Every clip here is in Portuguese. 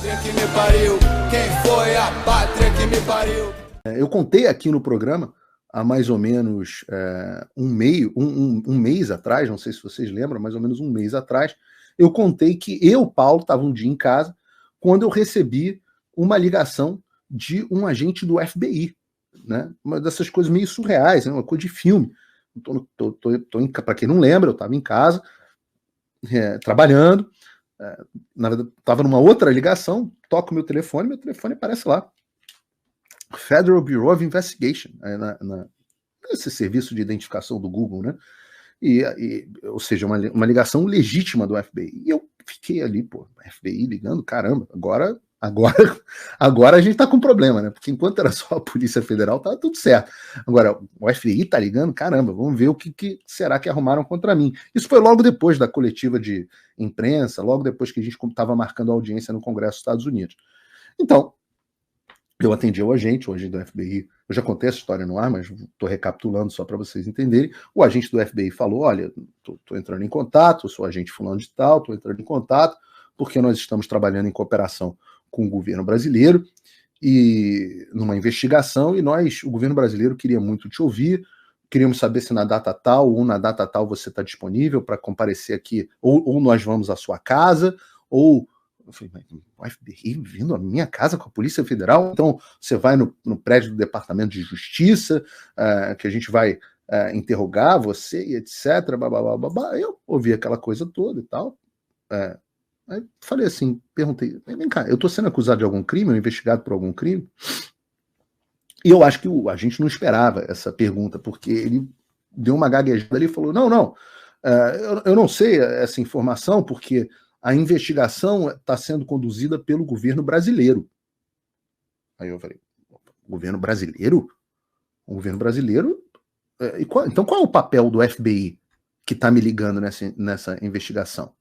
Pátria que me pariu, quem foi a pátria que me pariu? Eu contei aqui no programa há mais ou menos um mês atrás, não sei se vocês lembram, mais ou menos um mês atrás, eu contei que eu, Paulo, estava um dia em casa quando eu recebi uma ligação de um agente do FBI, né? Uma dessas coisas meio surreais, né? Uma coisa de filme. Para quem não lembra, eu estava em casa, trabalhando, na verdade, estava numa outra ligação, toco meu telefone aparece lá. Federal Bureau of Investigation, esse serviço de identificação do Google, né? Ou seja, uma ligação legítima do FBI. E eu fiquei ali, pô, FBI ligando, caramba, agora a gente tá com problema, né? Porque enquanto era só a Polícia Federal, tava tudo certo. Agora, o FBI tá ligando, caramba, vamos ver o que será que arrumaram contra mim. Isso foi logo depois da coletiva de imprensa, logo depois que a gente estava marcando a audiência no Congresso dos Estados Unidos. Então, eu atendi o agente do FBI. Eu já contei essa história no ar, mas estou recapitulando só para vocês entenderem. O agente do FBI falou: olha, estou entrando em contato, eu sou agente fulano de tal, estou entrando em contato, porque nós estamos trabalhando em cooperação com o governo brasileiro e numa investigação, e o governo brasileiro, queria muito te ouvir, queríamos saber se na data tal ou na data tal você está disponível para comparecer aqui, ou nós vamos à sua casa, ou... Eu falei, mas o FBI vindo à minha casa com a Polícia Federal? Então você vai no prédio do Departamento de Justiça, que a gente vai interrogar você e etc. Babá. Eu ouvi aquela coisa toda e tal. Aí falei assim, perguntei, vem cá, eu estou sendo acusado de algum crime, ou investigado por algum crime? E eu acho que a gente não esperava essa pergunta, porque ele deu uma gaguejada ali e falou, não, eu não sei essa informação, porque a investigação está sendo conduzida pelo governo brasileiro. Aí eu falei, governo brasileiro? O governo brasileiro? Então qual é o papel do FBI que está me ligando nessa investigação?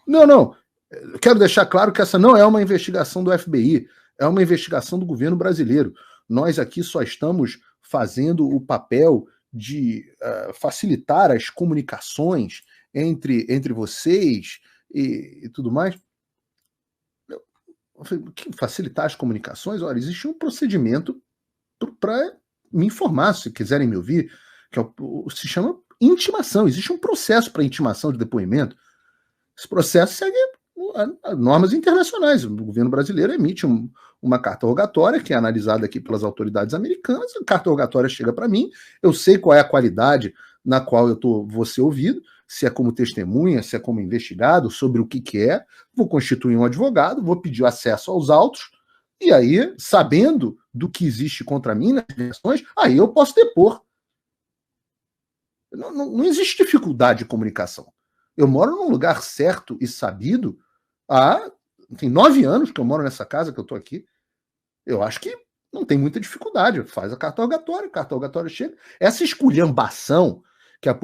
Não, eu quero deixar claro que essa não é uma investigação do FBI, é uma investigação do governo brasileiro. Nós aqui só estamos fazendo o papel de facilitar as comunicações entre vocês e tudo mais. Eu falei, facilitar as comunicações? Olha, existe um procedimento para me informar, se quiserem me ouvir, que se chama intimação. Existe um processo para intimação de depoimento. Esse processo segue normas internacionais. O governo brasileiro emite uma carta rogatória, que é analisada aqui pelas autoridades americanas. A carta rogatória chega para mim, eu sei qual é a qualidade na qual vou ser ouvido, se é como testemunha, se é como investigado, sobre o que é, vou constituir um advogado, vou pedir acesso aos autos, e aí, sabendo do que existe contra mim nas versões, aí eu posso depor. Não existe dificuldade de comunicação. Eu moro num lugar certo e sabido há 9 anos que eu moro nessa casa que eu estou aqui. Eu acho que não tem muita dificuldade. Faz a carta rogatória chega. Essa esculhambação que a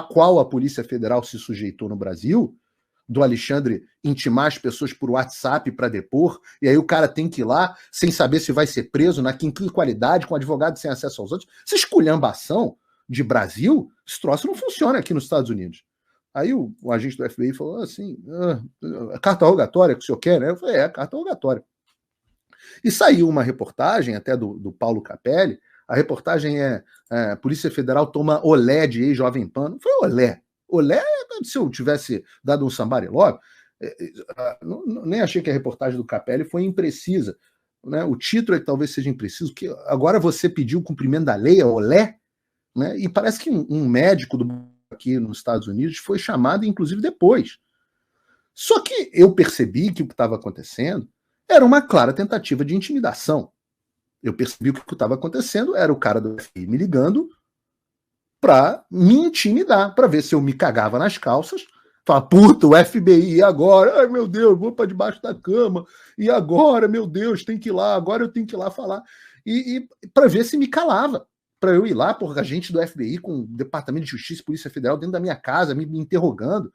qual a Polícia Federal se sujeitou no Brasil, do Alexandre intimar as pessoas por WhatsApp para depor, e aí o cara tem que ir lá sem saber se vai ser preso, em que qualidade, com advogado sem acesso aos outros. Essa esculhambação de Brasil, esse troço não funciona aqui nos Estados Unidos. Aí o agente do FBI falou assim, carta rogatória que o senhor quer, né? Eu falei, carta rogatória. E saiu uma reportagem até do Paulo Capelli. A reportagem Polícia Federal toma olé de ex-Jovem Pan. Não foi olé. Olé, se eu tivesse dado um somebody love, nem achei que a reportagem do Capelli foi imprecisa. Né? O título talvez seja impreciso, que agora você pediu o cumprimento da lei, olé, né? E parece que um médico aqui nos Estados Unidos foi chamado, inclusive, depois. Só que eu percebi que o que estava acontecendo era uma clara tentativa de intimidação. Eu percebi que o que estava acontecendo era o cara do FBI me ligando para me intimidar, para ver se eu me cagava nas calças, falar, puta, o FBI, e agora? Ai, meu Deus, vou para debaixo da cama, e agora, meu Deus, tem que ir lá, agora eu tenho que ir lá falar. E para ver se me calava, para eu ir lá, por agente do FBI com o Departamento de Justiça e Polícia Federal dentro da minha casa, me interrogando,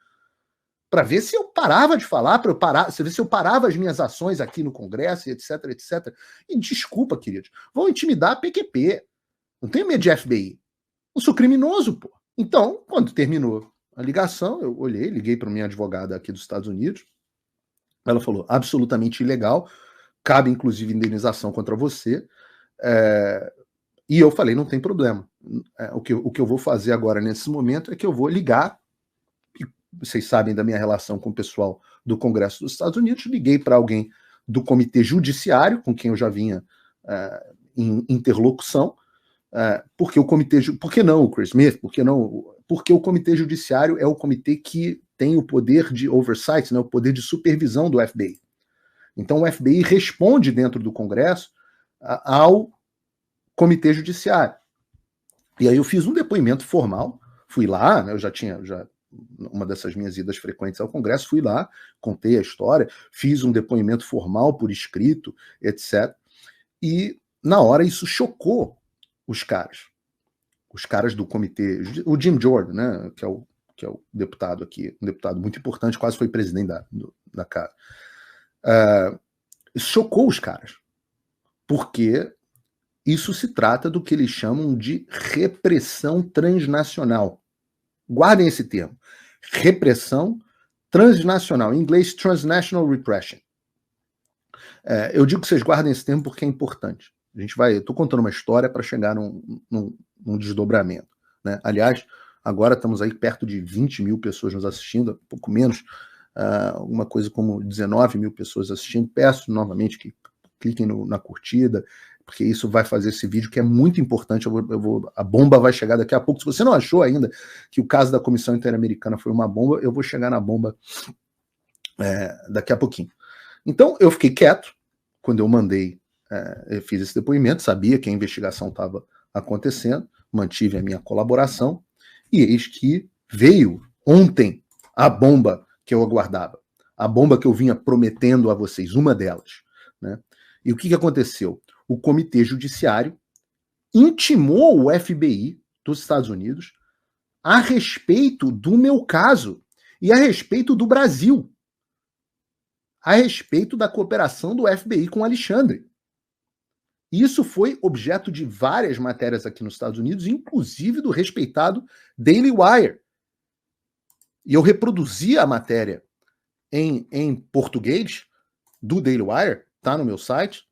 para ver se eu parava de falar, para ver se eu parava as minhas ações aqui no Congresso, etc, etc. E desculpa, queridos, vão intimidar a PQP. Não tenho medo de FBI. Eu sou criminoso, pô. Então, quando terminou a ligação, eu liguei para minha advogada aqui dos Estados Unidos, Ela falou, absolutamente ilegal, cabe inclusive indenização contra você. E eu falei, não tem problema. O que eu vou fazer agora nesse momento é que eu vou ligar, e vocês sabem da minha relação com o pessoal do Congresso dos Estados Unidos, liguei para alguém do Comitê Judiciário, com quem eu já vinha em interlocução, porque o Comitê... Por que não, Chris Smith? Por que não? Porque o Comitê Judiciário é o comitê que tem o poder de oversight, né, o poder de supervisão do FBI. Então o FBI responde dentro do Congresso ao Comitê Judiciário. E aí eu fiz um depoimento formal, fui lá, né, eu já tinha uma dessas minhas idas frequentes ao Congresso, fui lá, contei a história, fiz um depoimento formal por escrito, etc. E na hora isso chocou os caras do comitê, o Jim Jordan, né, que é o deputado aqui, um deputado muito importante, quase foi presidente da casa. Isso chocou os caras, porque isso se trata do que eles chamam de repressão transnacional. Guardem esse termo. Repressão transnacional. Em inglês, transnational repression. Eu digo que vocês guardem esse termo porque é importante. Eu estou contando uma história para chegar num desdobramento, né? Aliás, agora estamos aí perto de 20 mil pessoas nos assistindo, um pouco menos, alguma coisa como 19 mil pessoas assistindo. Peço novamente que cliquem na curtida, porque isso vai fazer esse vídeo que é muito importante. A bomba vai chegar daqui a pouco. Se você não achou ainda que o caso da Comissão Interamericana foi uma bomba, eu vou chegar na bomba daqui a pouquinho. Então, eu fiquei quieto quando eu eu fiz esse depoimento, sabia que a investigação estava acontecendo, mantive a minha colaboração, e eis que veio ontem a bomba que eu aguardava, a bomba que eu vinha prometendo a vocês, uma delas, né? E o que aconteceu? O Comitê Judiciário intimou o FBI dos Estados Unidos a respeito do meu caso e a respeito do Brasil, a respeito da cooperação do FBI com Alexandre. Isso foi objeto de várias matérias aqui nos Estados Unidos, inclusive do respeitado Daily Wire. E eu reproduzi a matéria em português do Daily Wire, tá no meu site.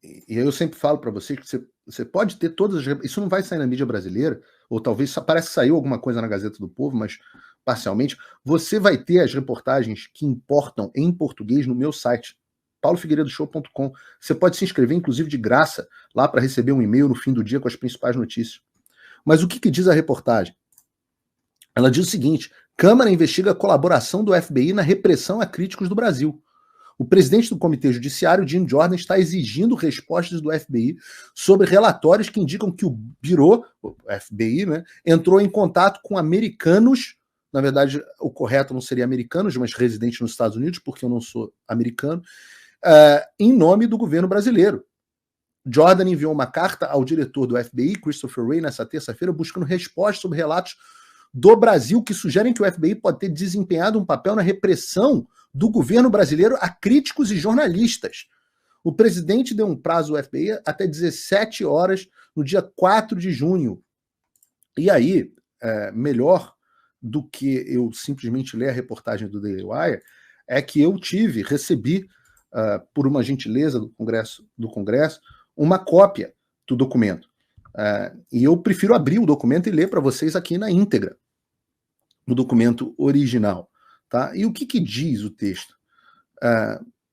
E eu sempre falo para vocês que você pode ter todas as... Isso não vai sair na mídia brasileira, ou talvez parece que saiu alguma coisa na Gazeta do Povo, mas parcialmente. Você vai ter as reportagens que importam em português no meu site, paulofigueiredoshow.com. Você pode se inscrever, inclusive de graça, lá para receber um e-mail no fim do dia com as principais notícias. Mas o que diz a reportagem? Ela diz o seguinte: Câmara investiga a colaboração do FBI na repressão a críticos do Brasil. O presidente do Comitê Judiciário, Jim Jordan, está exigindo respostas do FBI sobre relatórios que indicam que o Bureau, o FBI, né, entrou em contato com americanos. Na verdade, o correto não seria americanos, mas residentes nos Estados Unidos, porque eu não sou americano, em nome do governo brasileiro. Jordan enviou uma carta ao diretor do FBI, Christopher Wray, nessa terça-feira, buscando respostas sobre relatos do Brasil que sugerem que o FBI pode ter desempenhado um papel na repressão do governo brasileiro a críticos e jornalistas. O presidente deu um prazo ao FBI até 17 horas no dia 4 de junho. E aí, melhor do que eu simplesmente ler a reportagem do Daily Wire, é que eu recebi, por uma gentileza do Congresso, uma cópia do documento. E eu prefiro abrir o documento e ler para vocês aqui na íntegra, no documento original. Tá? E o que diz o texto?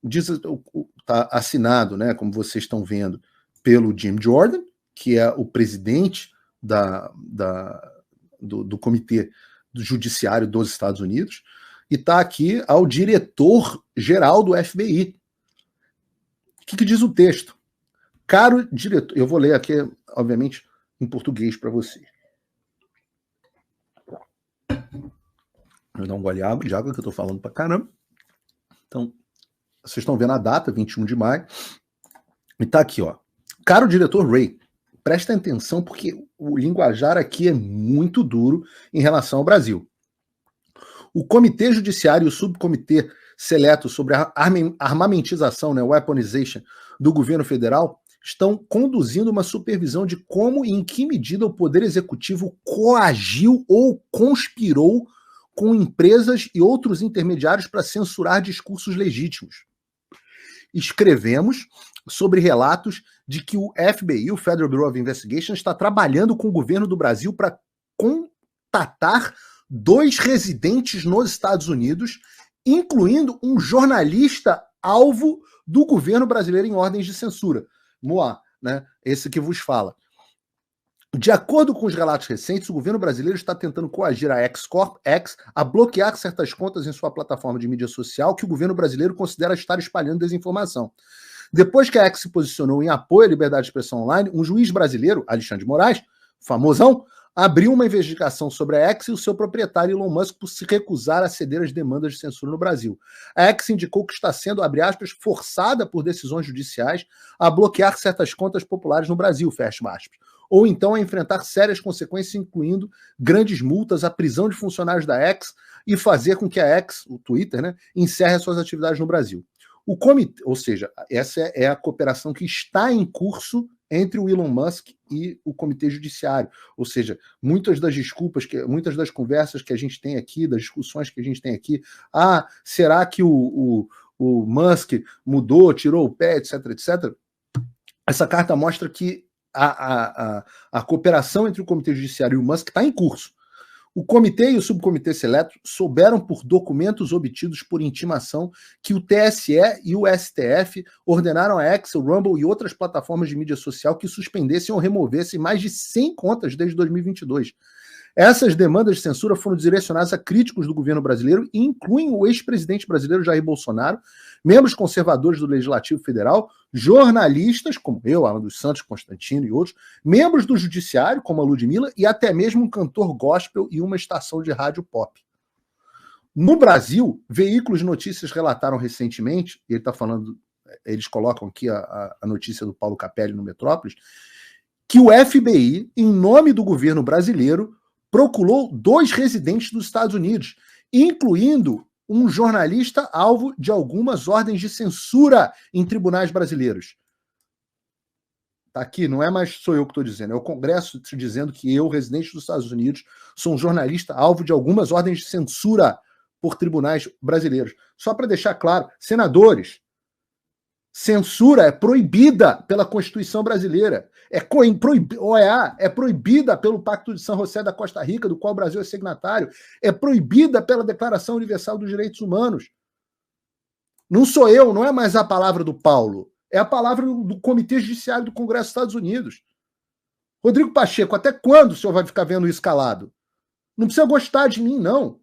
Está assinado, né, como vocês estão vendo, pelo Jim Jordan, que é o presidente do Comitê do Judiciário dos Estados Unidos, e está aqui ao diretor-geral do FBI. O que diz o texto? Caro diretor, eu vou ler aqui, obviamente, em português para vocês. Vou dar um gole de água que eu estou falando para caramba. Então, vocês estão vendo a data, 21 de maio. E tá aqui, ó. Caro diretor Wray, presta atenção porque o linguajar aqui é muito duro em relação ao Brasil. O Comitê Judiciário e o Subcomitê Seleto sobre a armamentização, né, weaponization, do governo federal estão conduzindo uma supervisão de como e em que medida o Poder Executivo coagiu ou conspirou com empresas e outros intermediários para censurar discursos legítimos. Escrevemos sobre relatos de que o FBI, o Federal Bureau of Investigation, está trabalhando com o governo do Brasil para contatar 2 residentes nos Estados Unidos, incluindo um jornalista alvo do governo brasileiro em ordens de censura. Moá, né? Esse que vos fala. De acordo com os relatos recentes, o governo brasileiro está tentando coagir a X-Corp X a bloquear certas contas em sua plataforma de mídia social que o governo brasileiro considera estar espalhando desinformação. Depois que a X se posicionou em apoio à liberdade de expressão online, um juiz brasileiro, Alexandre de Moraes, famosão, abriu uma investigação sobre a X e o seu proprietário Elon Musk por se recusar a ceder às demandas de censura no Brasil. A X indicou que está sendo, abre aspas, forçada por decisões judiciais a bloquear certas contas populares no Brasil, fecha aspas, ou então a enfrentar sérias consequências, incluindo grandes multas, a prisão de funcionários da X e fazer com que a X, o Twitter, né, encerre suas atividades no Brasil. O comitê, ou seja, essa é a cooperação que está em curso entre o Elon Musk e o Comitê Judiciário. Ou seja, muitas das conversas que a gente tem aqui, das discussões que a gente tem aqui, será que o Musk mudou, tirou o pé, etc, etc. Essa carta mostra que a cooperação entre o Comitê Judiciário e o Musk está em curso. O comitê e o subcomitê seleto souberam por documentos obtidos por intimação que o TSE e o STF ordenaram a X, o Rumble e outras plataformas de mídia social que suspendessem ou removessem mais de 100 contas desde 2022. Essas demandas de censura foram direcionadas a críticos do governo brasileiro e incluem o ex-presidente brasileiro Jair Bolsonaro, membros conservadores do Legislativo Federal, jornalistas, como eu, Alan dos Santos, Constantino e outros, membros do Judiciário, como a Ludmilla, e até mesmo um cantor gospel e uma estação de rádio pop. No Brasil, veículos de notícias relataram recentemente, ele está falando, eles colocam aqui a notícia do Paulo Capelli no Metrópolis, que o FBI, em nome do governo brasileiro, procurou 2 residentes dos Estados Unidos, incluindo um jornalista alvo de algumas ordens de censura em tribunais brasileiros. Tá aqui, não é mais sou eu que estou dizendo, é o Congresso dizendo que eu, residente dos Estados Unidos, sou um jornalista alvo de algumas ordens de censura por tribunais brasileiros. Só para deixar claro, senadores, censura é proibida pela Constituição brasileira. OEA é proibida pelo Pacto de São José da Costa Rica, do qual o Brasil é signatário. É proibida pela Declaração Universal dos Direitos Humanos. Não sou eu, não é mais a palavra do Paulo. É a palavra do Comitê Judiciário do Congresso dos Estados Unidos. Rodrigo Pacheco, até quando o senhor vai ficar vendo isso calado? Não precisa gostar de mim, não.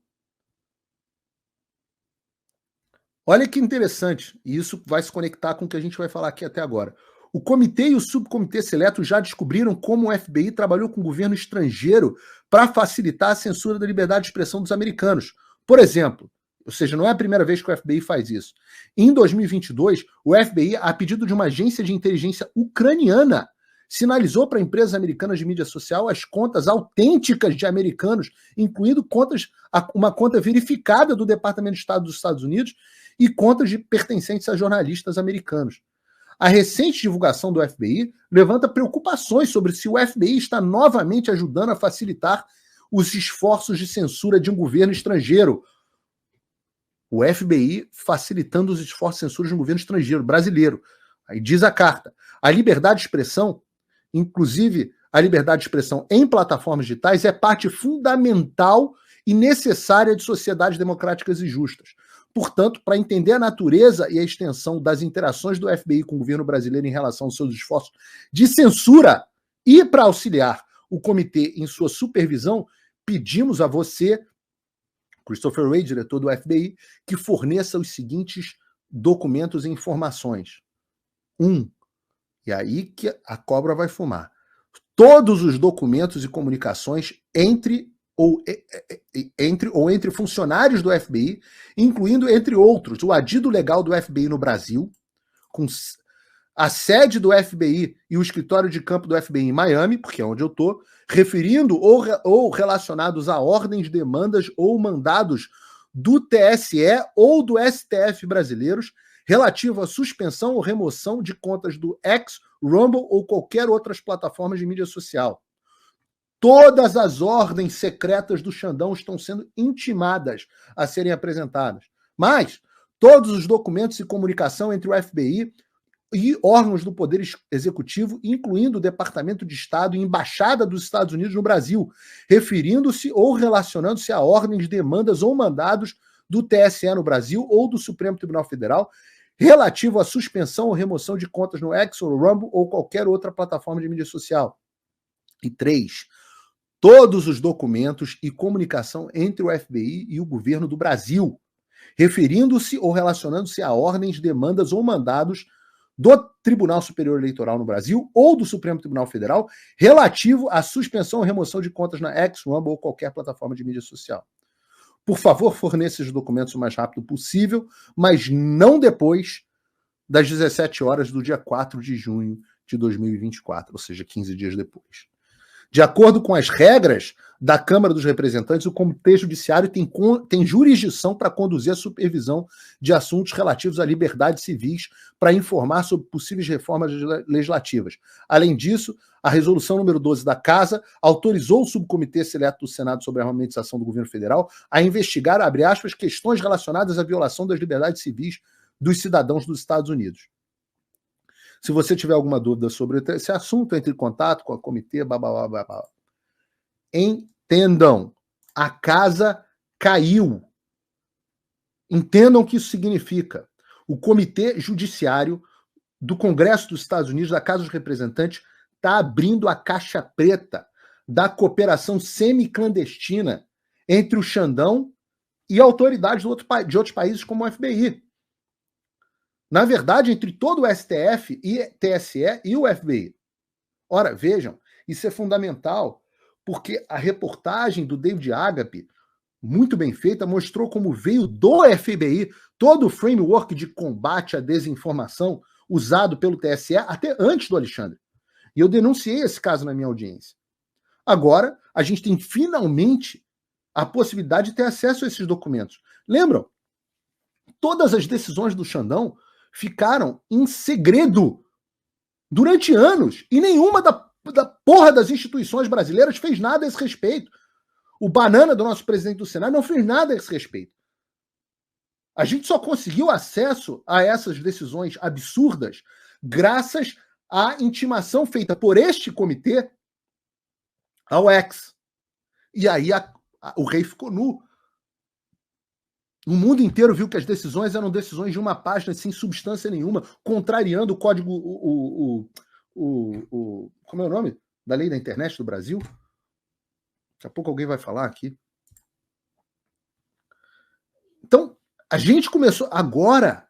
Olha que interessante, e isso vai se conectar com o que a gente vai falar aqui até agora. O comitê e o subcomitê seleto já descobriram como o FBI trabalhou com o governo estrangeiro para facilitar a censura da liberdade de expressão dos americanos. Por exemplo, ou seja, não é a primeira vez que o FBI faz isso. Em 2022, o FBI, a pedido de uma agência de inteligência ucraniana, sinalizou para empresas americanas de mídia social as contas autênticas de americanos, incluindo uma conta verificada do Departamento de Estado dos Estados Unidos e contas pertencentes a jornalistas americanos. A recente divulgação do FBI levanta preocupações sobre se o FBI está novamente ajudando a facilitar os esforços de censura de um governo estrangeiro. O FBI facilitando os esforços de censura de um governo estrangeiro, brasileiro. Aí diz a carta. A liberdade de expressão, inclusive a liberdade de expressão em plataformas digitais, é parte fundamental e necessária de sociedades democráticas e justas. Portanto, para entender a natureza e a extensão das interações do FBI com o governo brasileiro em relação aos seus esforços de censura e para auxiliar o comitê em sua supervisão, pedimos a você, Christopher Wray, diretor do FBI, que forneça os seguintes documentos e informações. 1. E aí que a cobra vai fumar. Todos os documentos e comunicações entre funcionários do FBI, incluindo, entre outros, o adido legal do FBI no Brasil, com a sede do FBI e o escritório de campo do FBI em Miami, porque é onde eu estou, referindo ou relacionados a ordens, demandas ou mandados do TSE ou do STF brasileiros, relativo à suspensão ou remoção de contas do X, Rumble ou qualquer outras plataformas de mídia social. Todas as ordens secretas do Xandão estão sendo intimadas a serem apresentadas. Mas todos os documentos e comunicação entre o FBI e órgãos do Poder Executivo, incluindo o Departamento de Estado e Embaixada dos Estados Unidos no Brasil, referindo-se ou relacionando-se a ordens, demandas ou mandados do TSE no Brasil ou do Supremo Tribunal Federal, relativo à suspensão ou remoção de contas no X ou Rumble ou qualquer outra plataforma de mídia social. E 3, todos os documentos e comunicação entre o FBI e o governo do Brasil, referindo-se ou relacionando-se a ordens, demandas ou mandados do Tribunal Superior Eleitoral no Brasil ou do Supremo Tribunal Federal, relativo à suspensão ou remoção de contas na X, Rumble ou qualquer plataforma de mídia social. Por favor, forneça os documentos o mais rápido possível, mas não depois das 17 horas do dia 4 de junho de 2024, ou seja, 15 dias depois. De acordo com as regras da Câmara dos Representantes, o Comitê Judiciário tem jurisdição para conduzir a supervisão de assuntos relativos a liberdades civis para informar sobre possíveis reformas legislativas. Além disso, a resolução número 12 da Casa autorizou o Subcomitê Seleto do Senado sobre a Armamentização do Governo Federal a investigar, abre aspas, questões relacionadas à violação das liberdades civis dos cidadãos dos Estados Unidos. Se você tiver alguma dúvida sobre esse assunto, entre em contato com a comitê, blá. Entendam, a casa caiu. Entendam o que isso significa. O Comitê Judiciário do Congresso dos Estados Unidos, da Casa dos Representantes, está abrindo a caixa preta da cooperação semi-clandestina entre o Xandão e autoridades de outros países como o FBI. Na verdade, entre todo o STF e TSE e o FBI. Ora, vejam, isso é fundamental, porque a reportagem do David Agape, muito bem feita, mostrou como veio do FBI todo o framework de combate à desinformação usado pelo TSE até antes do Alexandre. E eu denunciei esse caso na minha audiência. Agora, a gente tem finalmente a possibilidade de ter acesso a esses documentos. Lembram? Todas as decisões do Xandão ficaram em segredo durante anos e nenhuma da porra das instituições brasileiras fez nada a esse respeito. O Banana, do nosso presidente do Senado, não fez nada a esse respeito. A gente só conseguiu acesso a essas decisões absurdas graças à intimação feita por este comitê ao X. E aí o rei ficou nu. O mundo inteiro viu que as decisões eram decisões de uma página sem substância nenhuma, contrariando o código, como é o nome? Da lei da internet do Brasil. Daqui a pouco alguém vai falar aqui. Então, a gente começou... Agora,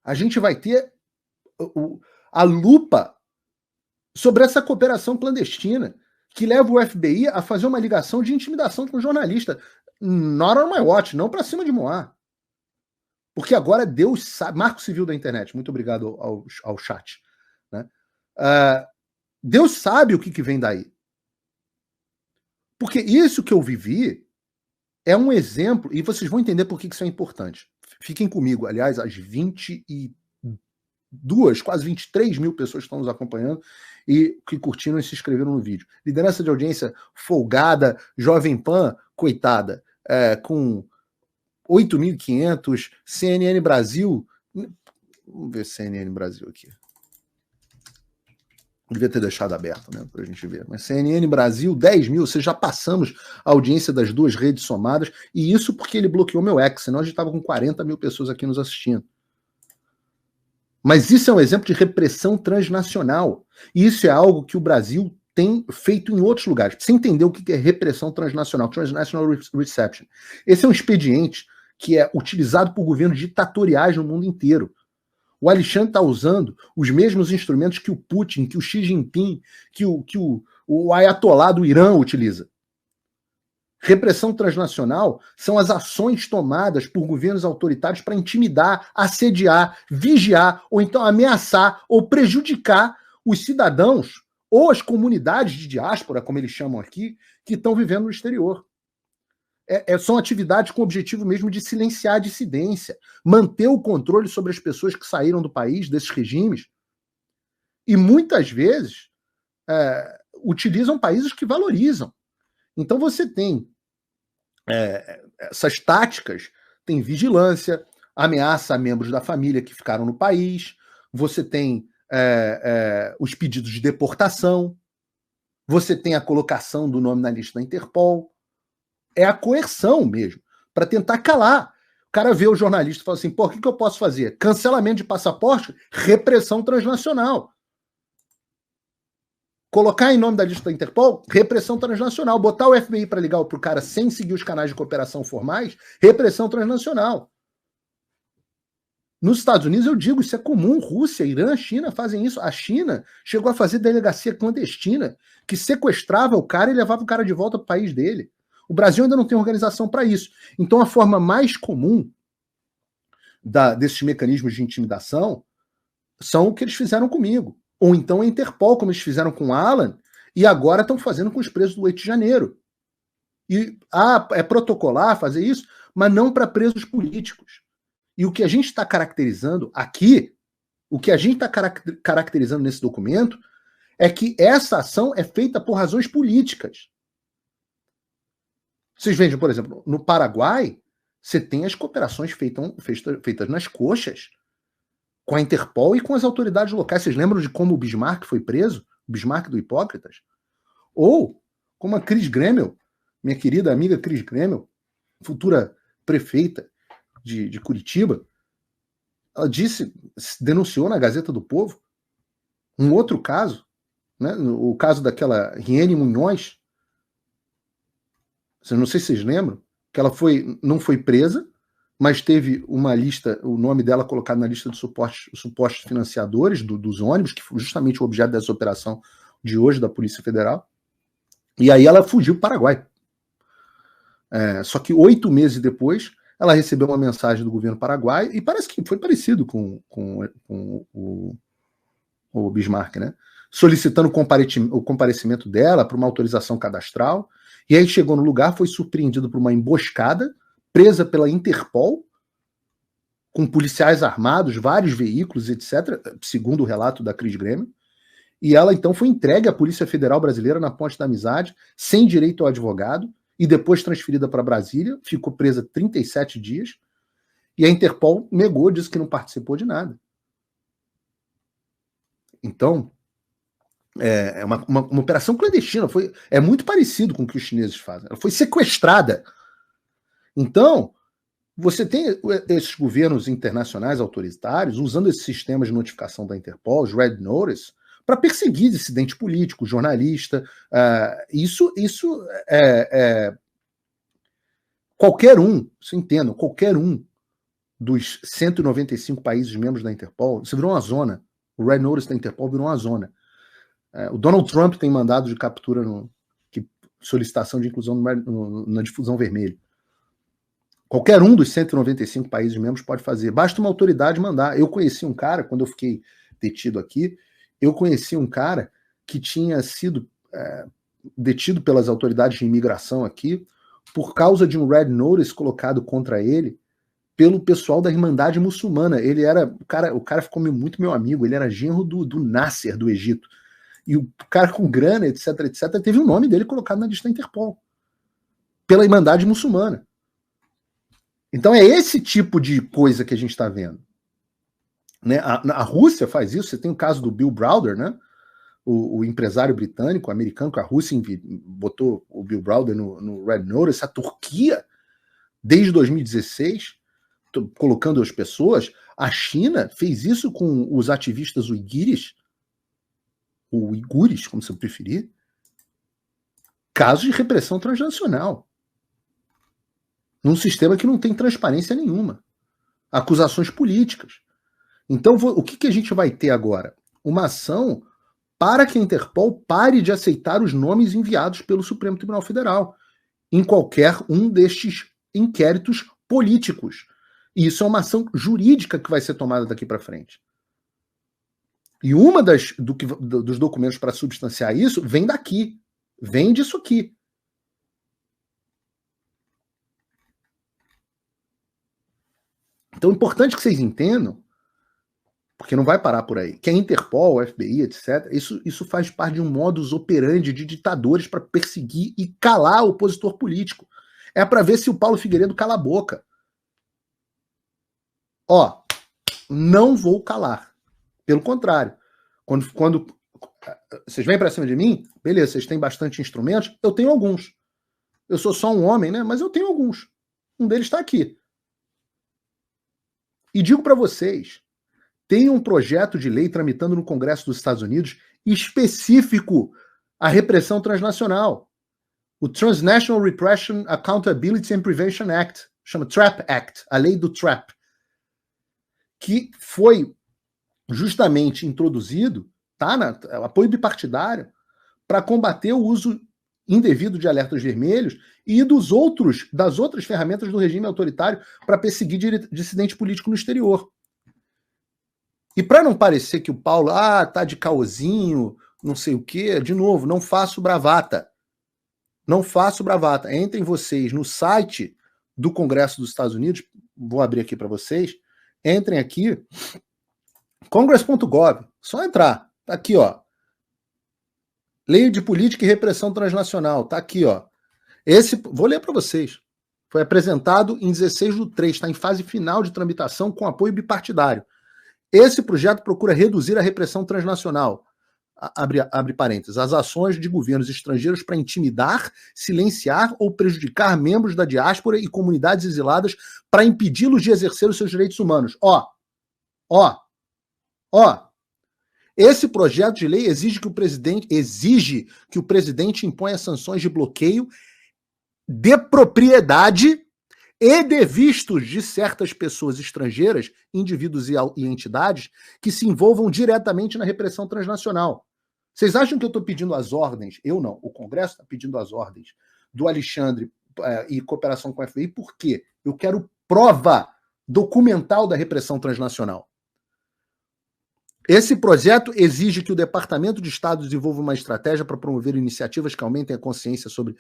a gente vai ter a lupa sobre essa cooperação clandestina que leva o FBI a fazer uma ligação de intimidação com o jornalista. Not on my watch, não para cima de Moá. Porque agora Deus sabe... Marco Civil da internet, muito obrigado ao chat. Né? Deus sabe o que vem daí. Porque isso que eu vivi é um exemplo, e vocês vão entender por que isso é importante. Fiquem comigo, aliás, as 22, quase 23 mil pessoas que estão nos acompanhando e que curtiram e se inscreveram no vídeo. Liderança de audiência folgada, Jovem Pan, coitada, com 8.500, CNN Brasil... Vamos ver CNN Brasil aqui. Devia ter deixado aberto, né, para a gente ver. Mas CNN Brasil, 10 mil, ou seja, já passamos a audiência das duas redes somadas, e isso porque ele bloqueou meu X, senão a gente estava com 40 mil pessoas aqui nos assistindo. Mas isso é um exemplo de repressão transnacional. E isso é algo que o Brasil tem feito em outros lugares. Você entendeu o que é repressão transnacional, Transnational Reception. Esse é um expediente que é utilizado por governos ditatoriais no mundo inteiro. O Alexandre está usando os mesmos instrumentos que o Putin, que o Xi Jinping, que o Ayatollah do Irã utiliza. Repressão transnacional são as ações tomadas por governos autoritários para intimidar, assediar, vigiar, ou então ameaçar ou prejudicar os cidadãos ou as comunidades de diáspora, como eles chamam aqui, que estão vivendo no exterior. São atividades com o objetivo mesmo de silenciar a dissidência, manter o controle sobre as pessoas que saíram do país, desses regimes. E muitas vezes utilizam países que valorizam. Então você tem essas táticas, tem vigilância, ameaça a membros da família que ficaram no país, você tem os pedidos de deportação, você tem a colocação do nome na lista da Interpol, é a coerção mesmo, para tentar calar. O cara vê o jornalista e fala assim, pô, o que eu posso fazer? Cancelamento de passaporte, repressão transnacional. Colocar em nome da lista da Interpol, repressão transnacional. Botar o FBI para ligar pro cara sem seguir os canais de cooperação formais, repressão transnacional. Nos Estados Unidos, eu digo, isso é comum. Rússia, Irã, China fazem isso. A China chegou a fazer delegacia clandestina que sequestrava o cara e levava o cara de volta para o país dele. O Brasil ainda não tem organização para isso. Então, a forma mais comum desses mecanismos de intimidação são o que eles fizeram comigo. Ou então a Interpol, como eles fizeram com o Alan, e agora estão fazendo com os presos do 8 de janeiro. E é protocolar fazer isso, mas não para presos políticos. E o que a gente está caracterizando aqui, o que a gente está caracterizando nesse documento, é que essa ação é feita por razões políticas. Vocês vejam, por exemplo, no Paraguai, você tem as cooperações feitas nas coxas, com a Interpol e com as autoridades locais. Vocês lembram de como o Bismarck foi preso? O Bismarck do Hipócritas? Ou como a Cris Gremel, minha querida amiga Cris Gremel, futura prefeita de Curitiba, ela denunciou na Gazeta do Povo um outro caso, né, o caso daquela Riene Munhoz. Não sei se vocês lembram, que ela não foi presa, mas teve uma lista, o nome dela colocado na lista de supostos financiadores dos ônibus, que foi justamente o objeto dessa operação de hoje da Polícia Federal. E aí ela fugiu para o Paraguai. Só que 8 meses depois, ela recebeu uma mensagem do governo paraguaio, e parece que foi parecido com o Bismarck, né? Solicitando o comparecimento dela para uma autorização cadastral. E aí chegou no lugar, foi surpreendido por uma emboscada, presa pela Interpol, com policiais armados, vários veículos, etc., segundo o relato da Cris Grêmio. E ela, então, foi entregue à Polícia Federal Brasileira na Ponte da Amizade, sem direito ao advogado, e depois transferida para Brasília, ficou presa 37 dias, e a Interpol negou, disse que não participou de nada. Então, é uma operação clandestina, é muito parecido com o que os chineses fazem. Ela foi sequestrada. Então, você tem esses governos internacionais autoritários usando esse sistema de notificação da Interpol, os Red Notice, para perseguir dissidente político, jornalista. Isso qualquer um, você entenda, qualquer um dos 195 países membros da Interpol, isso virou uma zona. O Red Notice da Interpol virou uma zona. O Donald Trump tem mandado de captura, solicitação de inclusão na difusão vermelha. Qualquer um dos 195 países membros pode fazer. Basta uma autoridade mandar. Eu conheci um cara, quando eu fiquei detido aqui, eu conheci um cara que tinha sido detido pelas autoridades de imigração aqui por causa de um Red Notice colocado contra ele pelo pessoal da Irmandade Muçulmana. Ele era... O cara ficou muito meu amigo. Ele era genro do Nasser, do Egito. E o cara com grana, etc, etc, teve o nome dele colocado na lista da Interpol. Pela Irmandade Muçulmana. Então é esse tipo de coisa que a gente está vendo. Né? A Rússia faz isso. Você tem o caso do Bill Browder, né? O empresário britânico, americano, que a Rússia botou o Bill Browder no Red Notice. A Turquia, desde 2016, colocando as pessoas. A China fez isso com os ativistas uigures, ou uigures, como você preferir. Casos de repressão transnacional. Num sistema que não tem transparência nenhuma. Acusações políticas. Então, o que a gente vai ter agora? Uma ação para que a Interpol pare de aceitar os nomes enviados pelo Supremo Tribunal Federal em qualquer um destes inquéritos políticos. E isso é uma ação jurídica que vai ser tomada daqui para frente. E uma dos documentos para substanciar isso vem daqui. Vem disso aqui. Então é importante que vocês entendam Porque não vai parar por aí. Que a Interpol, o FBI, etc., isso faz parte de um modus operandi de ditadores para perseguir e calar o opositor político. É para ver se o Paulo Figueiredo cala a boca. Ó, não vou calar. Pelo contrário. Quando vocês vêm para cima de mim, beleza, vocês têm bastante instrumentos, eu tenho alguns. Eu sou só um homem, né? Mas eu tenho alguns. Um deles está aqui. E digo para vocês, tem um projeto de lei tramitando no Congresso dos Estados Unidos específico à repressão transnacional. O Transnational Repression Accountability and Prevention Act, chama TRAP Act, a lei do TRAP, que foi justamente introduzido, tá, apoio bipartidário, para combater o uso indevido de alertas vermelhos e das outras ferramentas do regime autoritário para perseguir dissidente político no exterior. E para não parecer que o Paulo tá de caosinho, não sei o quê, de novo, não faço bravata. Não faço bravata. Entrem vocês no site do Congresso dos Estados Unidos, vou abrir aqui para vocês, entrem aqui, congress.gov, só entrar, tá aqui, ó. Lei de Política e Repressão Transnacional, tá aqui, ó. Vou ler para vocês. Foi apresentado em 16/3, está em fase final de tramitação com apoio bipartidário. Esse projeto procura reduzir a repressão transnacional, abre parênteses, as ações de governos estrangeiros para intimidar, silenciar ou prejudicar membros da diáspora e comunidades exiladas para impedi-los de exercer os seus direitos humanos. Ó. Esse projeto de lei exige que o presidente imponha sanções de bloqueio de propriedade e de vistos de certas pessoas estrangeiras, indivíduos e entidades, que se envolvam diretamente na repressão transnacional. Vocês acham que eu estou pedindo as ordens? Eu não. O Congresso está pedindo as ordens do Alexandre e cooperação com a FBI. Por quê? Eu quero prova documental da repressão transnacional. Esse projeto exige que o Departamento de Estado desenvolva uma estratégia para promover iniciativas que aumentem a consciência sobre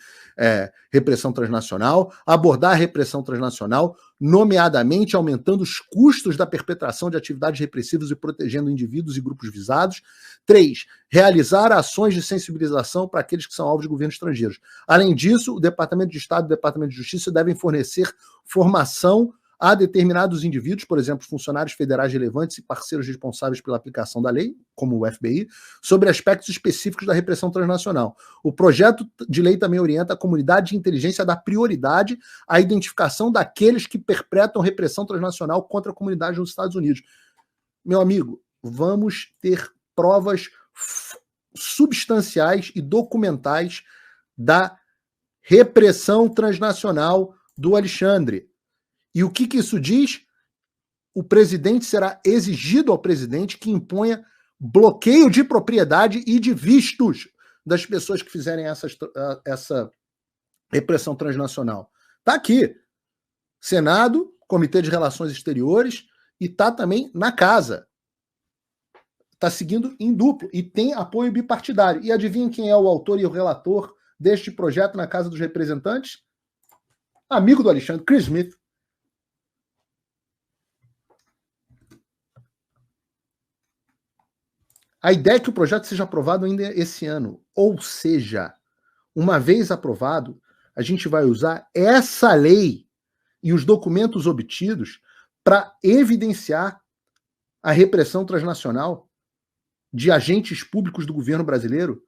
repressão transnacional, abordar a repressão transnacional, nomeadamente aumentando os custos da perpetração de atividades repressivas e protegendo indivíduos e grupos visados. 3. Realizar ações de sensibilização para aqueles que são alvos de governos estrangeiros. Além disso, o Departamento de Estado e o Departamento de Justiça devem fornecer formação a determinados indivíduos, por exemplo, funcionários federais relevantes e parceiros responsáveis pela aplicação da lei, como o FBI, sobre aspectos específicos da repressão transnacional. O projeto de lei também orienta a comunidade de inteligência a dar prioridade à identificação daqueles que perpetram repressão transnacional contra a comunidade nos Estados Unidos. Meu amigo, vamos ter provas substanciais e documentais da repressão transnacional do Alexandre. E o que isso diz? O presidente será exigido ao presidente que imponha bloqueio de propriedade e de vistos das pessoas que fizerem essa repressão transnacional. Está aqui. Senado, Comitê de Relações Exteriores, e está também na casa. Está seguindo em duplo e tem apoio bipartidário. E adivinhem quem é o autor e o relator deste projeto na Casa dos Representantes? Amigo do Alexandre, Chris Smith. A ideia é que o projeto seja aprovado ainda esse ano. Ou seja, uma vez aprovado, a gente vai usar essa lei e os documentos obtidos para evidenciar a repressão transnacional de agentes públicos do governo brasileiro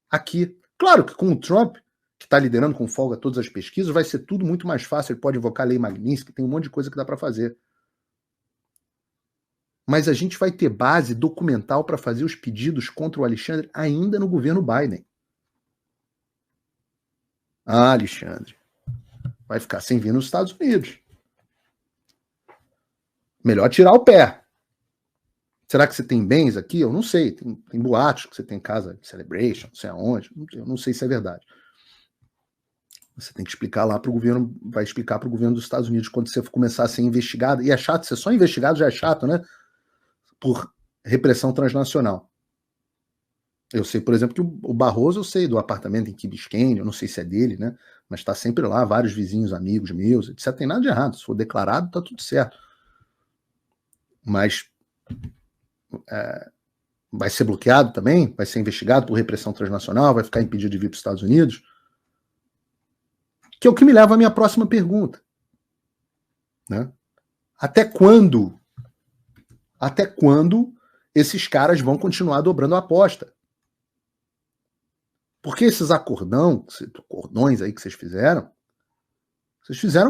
aqui. Claro que com o Trump, que está liderando com folga todas as pesquisas, vai ser tudo muito mais fácil. Ele pode invocar a lei Magnitsky, tem um monte de coisa que dá para fazer. Mas a gente vai ter base documental para fazer os pedidos contra o Alexandre ainda no governo Biden. Ah, Alexandre, vai ficar sem vir nos Estados Unidos. Melhor tirar o pé. Será que você tem bens aqui? Eu não sei. Tem boatos que você tem casa de Celebration, não sei aonde. Eu não sei se é verdade. Você tem que explicar lá para o governo, vai explicar para o governo dos Estados Unidos quando você começar a ser investigado. E é chato, ser só investigado já é chato, né? Por repressão transnacional. Eu sei, por exemplo, que o Barroso, eu sei do apartamento em Key Biscayne, eu não sei se é dele, né? Mas está sempre lá, vários vizinhos, amigos meus, etc. Não tem nada de errado. Se for declarado, está tudo certo. Mas vai ser bloqueado também, vai ser investigado por repressão transnacional, vai ficar impedido de vir para os Estados Unidos. Que é o que me leva à minha próxima pergunta. Né? Até quando esses caras vão continuar dobrando a aposta? Porque esses acordões aí que vocês fizeram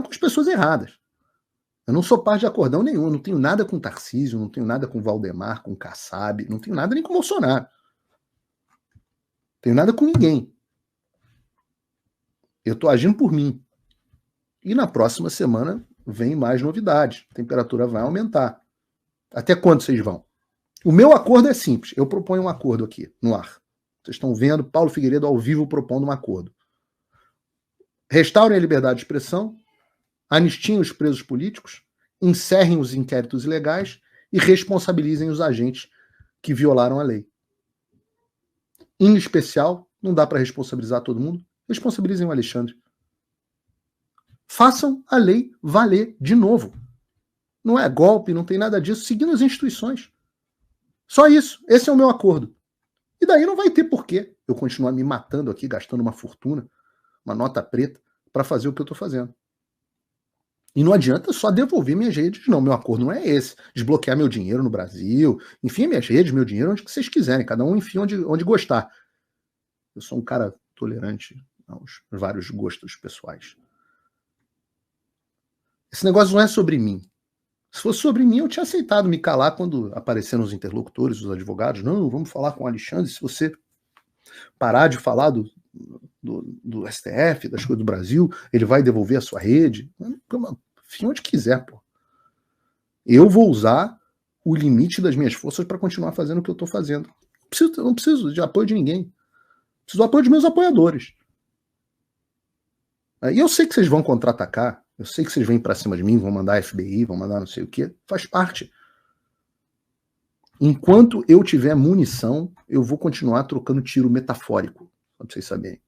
com as pessoas erradas. Eu não sou parte de acordão nenhum, não tenho nada com Tarcísio, não tenho nada com Valdemar, com Kassab, não tenho nada nem com Bolsonaro. Não tenho nada com ninguém. Eu estou agindo por mim. E na próxima semana vem mais novidades. A temperatura vai aumentar. Até quando vocês vão? O meu acordo é simples. Eu proponho um acordo aqui, no ar. Vocês estão vendo Paulo Figueiredo ao vivo propondo um acordo. Restaurem a liberdade de expressão, anistiem os presos políticos, encerrem os inquéritos ilegais e responsabilizem os agentes que violaram a lei. Em especial, não dá para responsabilizar todo mundo, responsabilizem o Alexandre. Façam a lei valer de novo. Não é golpe, não tem nada disso, seguindo as instituições. Só isso, esse é o meu acordo. E daí não vai ter porquê eu continuar me matando aqui, gastando uma fortuna, uma nota preta, para fazer o que eu estou fazendo. E não adianta só devolver minhas redes, não. Meu acordo não é esse. Desbloquear meu dinheiro no Brasil, enfim, minhas redes, meu dinheiro, onde que vocês quiserem. Cada um enfim onde gostar. Eu sou um cara tolerante aos vários gostos pessoais. Esse negócio não é sobre mim. Se fosse sobre mim, eu tinha aceitado me calar quando apareceram os interlocutores, os advogados. Não, vamos falar com o Alexandre. Se você parar de falar do STF, das coisas do Brasil, ele vai devolver a sua rede. Enfim, onde quiser, pô. Eu vou usar o limite das minhas forças para continuar fazendo o que eu estou fazendo. Não preciso de apoio de ninguém. Preciso do apoio dos meus apoiadores. E eu sei que vocês vão contra-atacar. Eu sei que vocês vêm para cima de mim, vão mandar FBI, vão mandar não sei o quê. Faz parte. Enquanto eu tiver munição, eu vou continuar trocando tiro metafórico, só para vocês saberem.